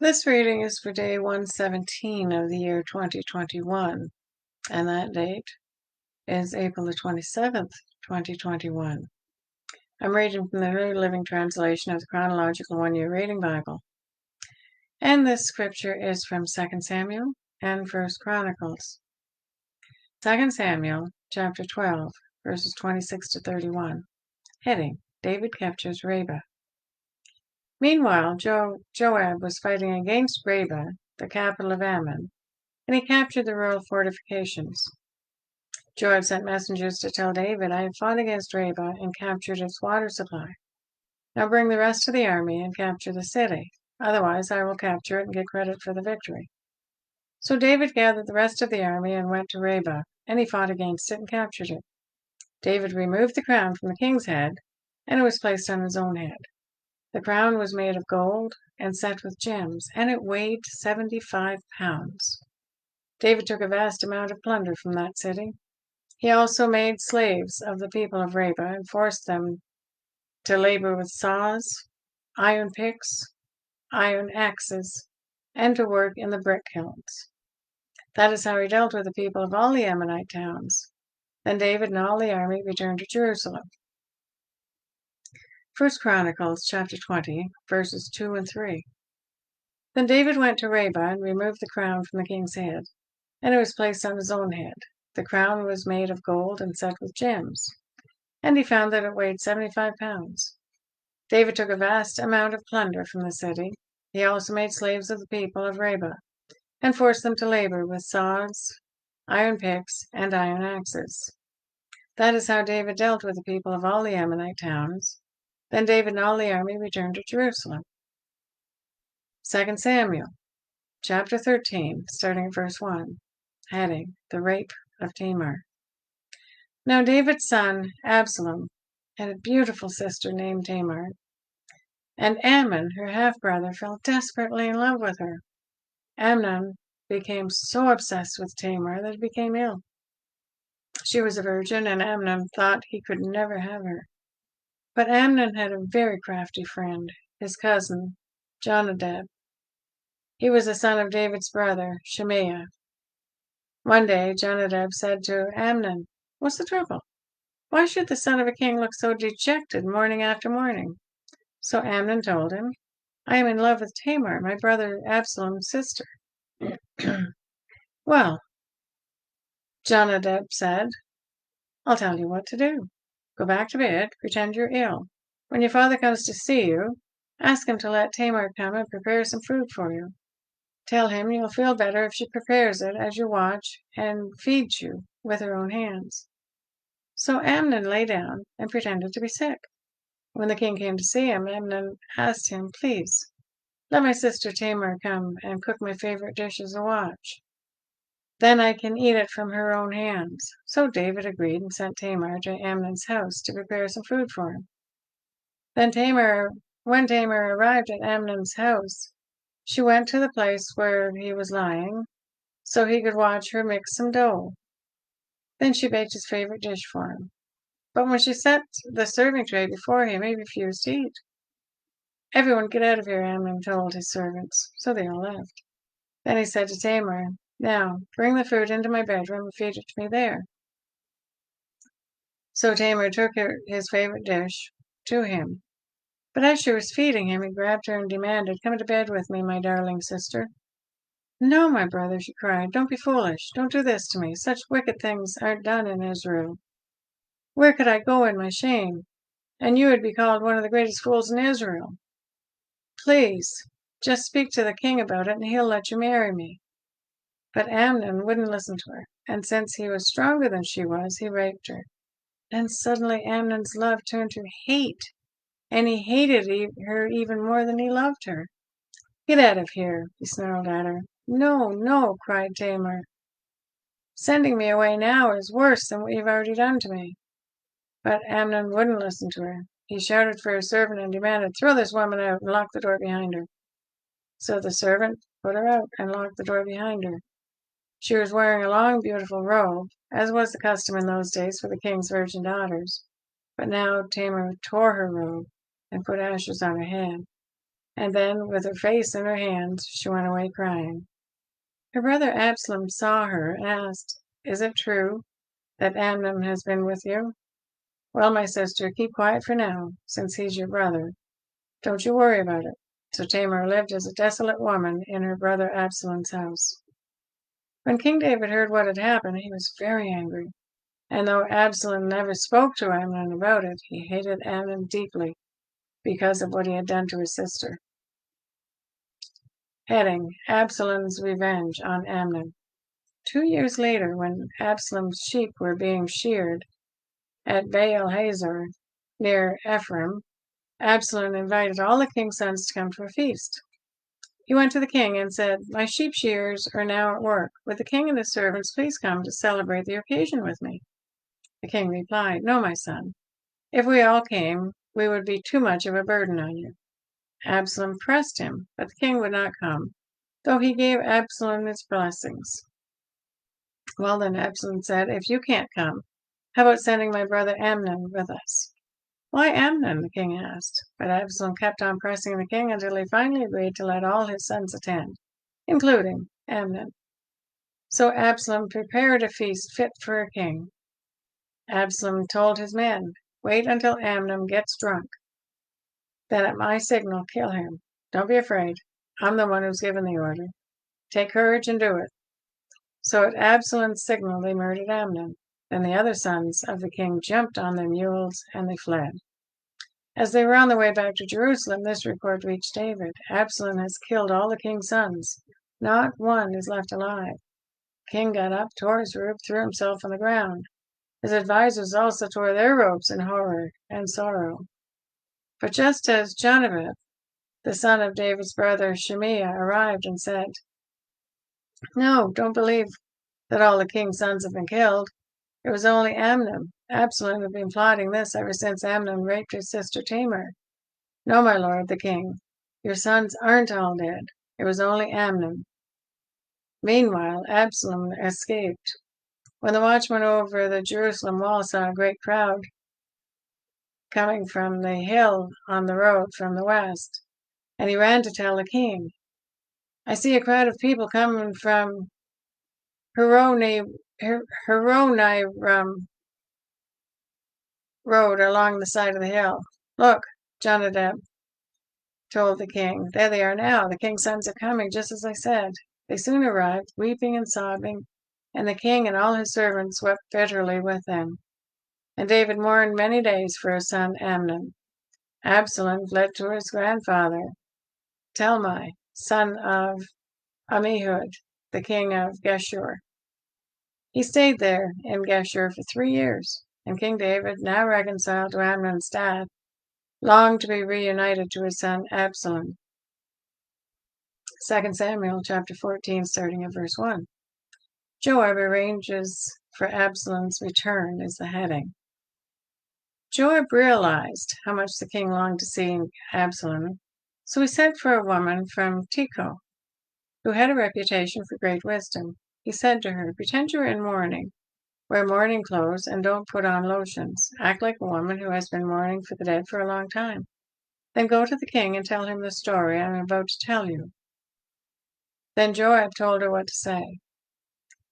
This reading is for day 117 of the year 2021, and that date is April the 27th, 2021. I'm reading from the New Living Translation of the Chronological One-Year Reading Bible. And this scripture is from 2 Samuel and 1 Chronicles. 2 Samuel, chapter 12, verses 26 to 31. Heading, David captures Rabbah. Meanwhile, Joab was fighting against Rabbah, the capital of Ammon, and he captured the royal fortifications. Joab sent messengers to tell David, "I have fought against Rabbah and captured its water supply. Now bring the rest of the army and capture the city. Otherwise, I will capture it and get credit for the victory." So David gathered the rest of the army and went to Rabbah, and he fought against it and captured it. David removed the crown from the king's head, and it was placed on his own head. The crown was made of gold and set with gems, and it weighed 75 pounds. David took a vast amount of plunder from that city. He also made slaves of the people of Rabbah and forced them to labor with saws, iron picks, iron axes, and to work in the brick kilns. That is how he dealt with the people of all the Ammonite towns. Then David and all the army returned to Jerusalem. 1 Chronicles chapter 20, verses 2 and 3. Then David went to Rabbah and removed the crown from the king's head, and it was placed on his own head. The crown was made of gold and set with gems, and he found that it weighed 75 pounds. David took a vast amount of plunder from the city. He also made slaves of the people of Rabbah, and forced them to labor with saws, iron picks, and iron axes. That is how David dealt with the people of all the Ammonite towns. Then David and all the army returned to Jerusalem. 2 Samuel, chapter 13, starting at verse 1. Heading, The Rape of Tamar. Now David's son, Absalom, had a beautiful sister named Tamar, and Amnon, her half-brother, fell desperately in love with her. Amnon became so obsessed with Tamar that he became ill. She was a virgin, and Amnon thought he could never have her. But Amnon had a very crafty friend, his cousin, Jonadab. He was the son of David's brother, Shimea. One day, Jonadab said to Amnon, "What's the trouble? Why should the son of a king look so dejected morning after morning?" So Amnon told him, "I am in love with Tamar, my brother Absalom's sister." "Well," Jonadab said, "I'll tell you what to do. Go back to bed, pretend you're ill. When your father comes to see you, ask him to let Tamar come and prepare some food for you. Tell him you'll feel better if she prepares it as you watch and feeds you with her own hands." So Amnon lay down and pretended to be sick. When the king came to see him, Amnon asked him, "Please, let my sister Tamar come and cook my favorite dish as a watch. Then I can eat it from her own hands." So David agreed and sent Tamar to Amnon's house to prepare some food for him. When Tamar arrived at Amnon's house, she went to the place where he was lying so he could watch her mix some dough. Then she baked his favorite dish for him. But when she set the serving tray before him, he refused to eat. "Everyone get out of here," Amnon told his servants. So they all left. Then he said to Tamar, "Now, bring the food into my bedroom and feed it to me there." So Tamar took his favorite dish to him. But as she was feeding him, he grabbed her and demanded, "Come to bed with me, my darling sister." "No, my brother," she cried. "Don't be foolish. Don't do this to me. Such wicked things aren't done in Israel. Where could I go in my shame? And you would be called one of the greatest fools in Israel. Please, just speak to the king about it, and he'll let you marry me." But Amnon wouldn't listen to her, and since he was stronger than she was, he raped her. Then suddenly Amnon's love turned to hate, and he hated her even more than he loved her. "Get out of here," he snarled at her. "No, no," cried Tamar. "Sending me away now is worse than what you've already done to me." But Amnon wouldn't listen to her. He shouted for his servant and demanded, "Throw this woman out and lock the door behind her." So the servant put her out and locked the door behind her. She was wearing a long, beautiful robe, as was the custom in those days for the king's virgin daughters. But now Tamar tore her robe and put ashes on her head. and then, with her face in her hands, she went away crying. Her brother Absalom saw her and asked, "Is it true that Amnon has been with you?" "Well, my sister, keep quiet for now, since he's your brother. Don't you worry about it." So Tamar lived as a desolate woman in her brother Absalom's house. When King David heard what had happened, he was very angry. And though Absalom never spoke to Amnon about it, he hated Amnon deeply because of what he had done to his sister. Heading: Absalom's Revenge on Amnon. 2 years later, when Absalom's sheep were being sheared at Baal Hazor near Ephraim, Absalom invited all the king's sons to come to a feast. He went to the king and said, "My sheep shearers are now at work. Would the king and his servants please come to celebrate the occasion with me?" The king replied, "No, my son. If we all came, we would be too much of a burden on you." Absalom pressed him, but the king would not come, though he gave Absalom his blessings. "Well then," Absalom said, "if you can't come, how about sending my brother Amnon with us?" "Why Amnon?" the king asked. But Absalom kept on pressing the king until he finally agreed to let all his sons attend, including Amnon. So Absalom prepared a feast fit for a king. Absalom told his men, "Wait until Amnon gets drunk. Then at my signal, kill him. Don't be afraid. I'm the one who's given the order. Take courage and do it." So at Absalom's signal, they murdered Amnon. Then the other sons of the king jumped on their mules and they fled. As they were on the way back to Jerusalem, this report reached David: "Absalom has killed all the king's sons. Not one is left alive." The king got up, tore his robe, threw himself on the ground. His advisers also tore their robes in horror and sorrow. But just as Jonadab, the son of David's brother Shimea, arrived and said, "No, don't believe that all the king's sons have been killed. It was only Amnon. Absalom had been plotting this ever since Amnon raped his sister Tamar." "No, my lord, the king. Your sons aren't all dead. It was only Amnon." Meanwhile, Absalom escaped. When the watchman over the Jerusalem wall saw a great crowd coming from the hill on the road from the west, and he ran to tell the king, "I see a crowd of people coming from Horonaim road along the side of the hill." "Look," Jonadab told the king, "there they are now. The king's sons are coming, just as I said." They soon arrived, weeping and sobbing, and the king and all his servants wept bitterly with them. And David mourned many days for his son Amnon. Absalom fled to his grandfather, Talmai, son of Ammihud, the king of Geshur. He stayed there in Geshur for 3 years, and King David, now reconciled to Amnon's death, longed to be reunited to his son Absalom. 2 Samuel chapter 14, starting at verse 1. Joab arranges for Absalom's return is the heading. Joab realized how much the king longed to see Absalom, so he sent for a woman from Tekoa, who had a reputation for great wisdom. He said to her, "Pretend you're in mourning. Wear mourning clothes and don't put on lotions. Act like a woman who has been mourning for the dead for a long time. Then go to the king and tell him the story I'm about to tell you." Then Joab told her what to say.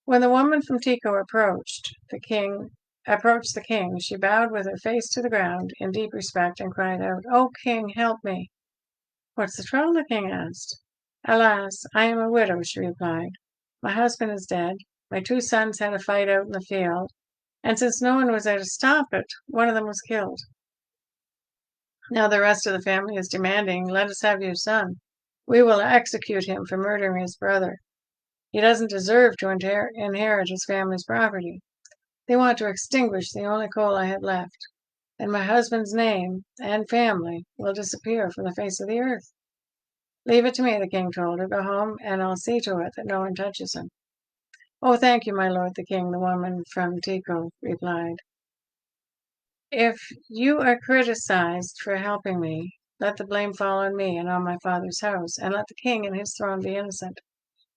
When the woman from Tekoa approached the king, she bowed with her face to the ground in deep respect and cried out, "O king, help me." "What's the trouble?" the king asked. "Alas, I am a widow," she replied. "My husband is dead. My 2 sons had a fight out in the field, and since no one was there to stop it, one of them was killed. Now the rest of the family is demanding, 'Let us have your son. We will execute him for murdering his brother. He doesn't deserve to inherit his family's property.' They want to extinguish the only coal I have left, and my husband's name and family will disappear from the face of the earth." "Leave it to me," the king told her. "Go home, and I'll see to it that no one touches him." "Oh, thank you, my lord the king," the woman from Tekoa replied. "If you are criticized for helping me, let the blame fall on me and on my father's house, and let the king and his throne be innocent.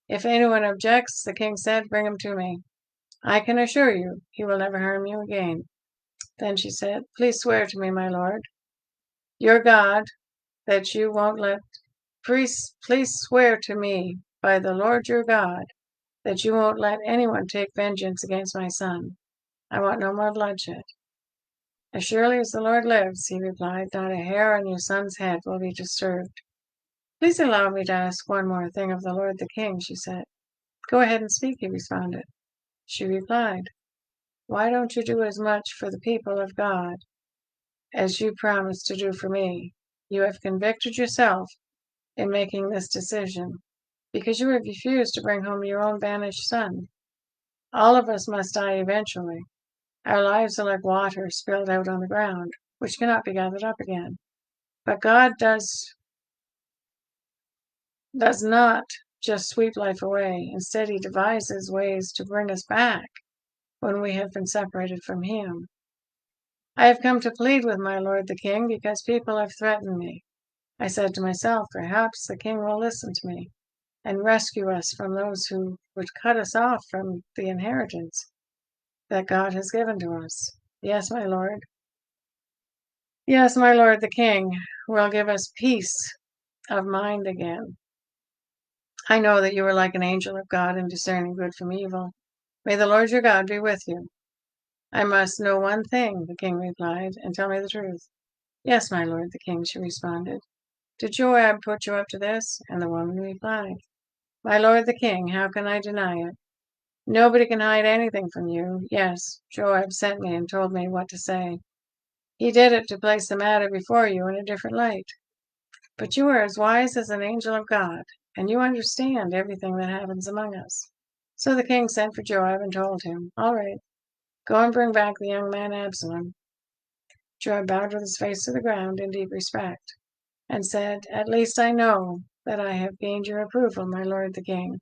If anyone objects," the king said, "bring him to me. I can assure you he will never harm you again." Then she said, "Please swear to me, my lord, your God, that you won't let please swear to me by the Lord your God that you won't let anyone take vengeance against my son. I want no more bloodshed." "As surely as the Lord lives," he replied, "not a hair on your son's head will be disturbed." "Please allow me to ask one more thing of the Lord the King," she said. "Go ahead and speak," he responded. She replied, "Why don't you do as much for the people of God as you promised to do for me? You have convicted yourself in making this decision because you have refused to bring home your own banished son. All of us must die eventually. Our lives are like water spilled out on the ground, which cannot be gathered up again. But God does not just sweep life away. Instead, he devises ways to bring us back when we have been separated from him. I have come to plead with my lord the king because people have threatened me. I said to myself, perhaps the king will listen to me and rescue us from those who would cut us off from the inheritance that God has given to us. Yes, my lord. Yes, my lord the king will give us peace of mind again. I know that you are like an angel of God in discerning good from evil. May the Lord your God be with you." "I must know one thing," the king replied, "and tell me the truth." "Yes, my lord the king," she responded. "Did Joab put you up to this?" And the woman replied, "My lord the king, how can I deny it? Nobody can hide anything from you. Yes, Joab sent me and told me what to say. He did it to place the matter before you in a different light. But you are as wise as an angel of God, and you understand everything that happens among us." So the king sent for Joab and told him, "All right, go and bring back the young man Absalom." Joab bowed with his face to the ground in deep respect, and said, "At least I know that I have gained your approval, my lord the king,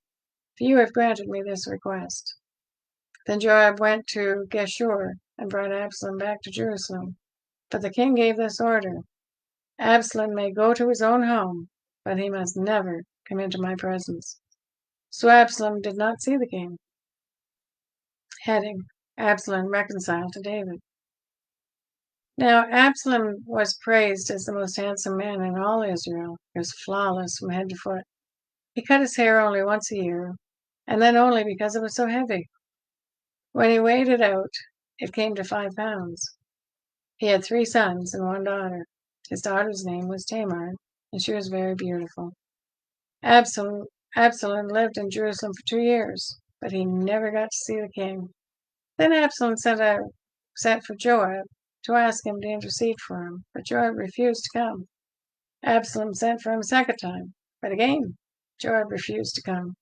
for you have granted me this request." Then Joab went to Geshur and brought Absalom back to Jerusalem. But the king gave this order: "Absalom may go to his own home, but he must never come into my presence." So Absalom did not see the king. Heading: Absalom reconciled to David. Now Absalom was praised as the most handsome man in all Israel. He was flawless from head to foot. He cut his hair only once a year, and then only because it was so heavy. When he weighed it out, it came to 5 pounds. He had 3 sons and 1 daughter. His daughter's name was Tamar, and she was very beautiful. Absalom lived in Jerusalem for 2 years, but he never got to see the king. Then Absalom sent for Joab to ask him to intercede for him, but Joab refused to come. Absalom sent for him a second time, but again Joab refused to come.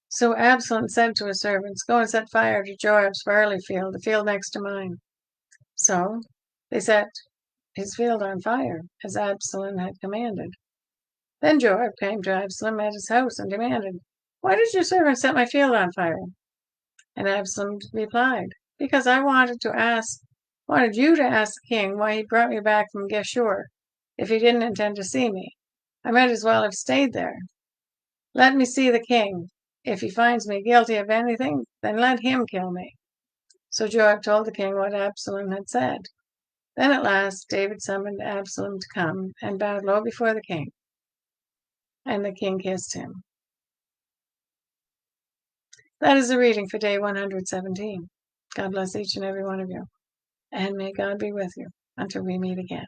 So Absalom said to his servants, "Go and set fire to Joab's barley field, the field next to mine." So they set his field on fire, as Absalom had commanded. Then Joab came to Absalom at his house and demanded, "Why did your servant set my field on fire?" And Absalom replied, "Because I wanted you to ask the king why he brought me back from Geshur if he didn't intend to see me. I might as well have stayed there. Let me see the king. If he finds me guilty of anything, then let him kill me." So Joab told the king what Absalom had said. Then at last David summoned Absalom to come and bowed low before the king, and the king kissed him. That is the reading for day 117. God bless each and every one of you, and may God be with you until we meet again.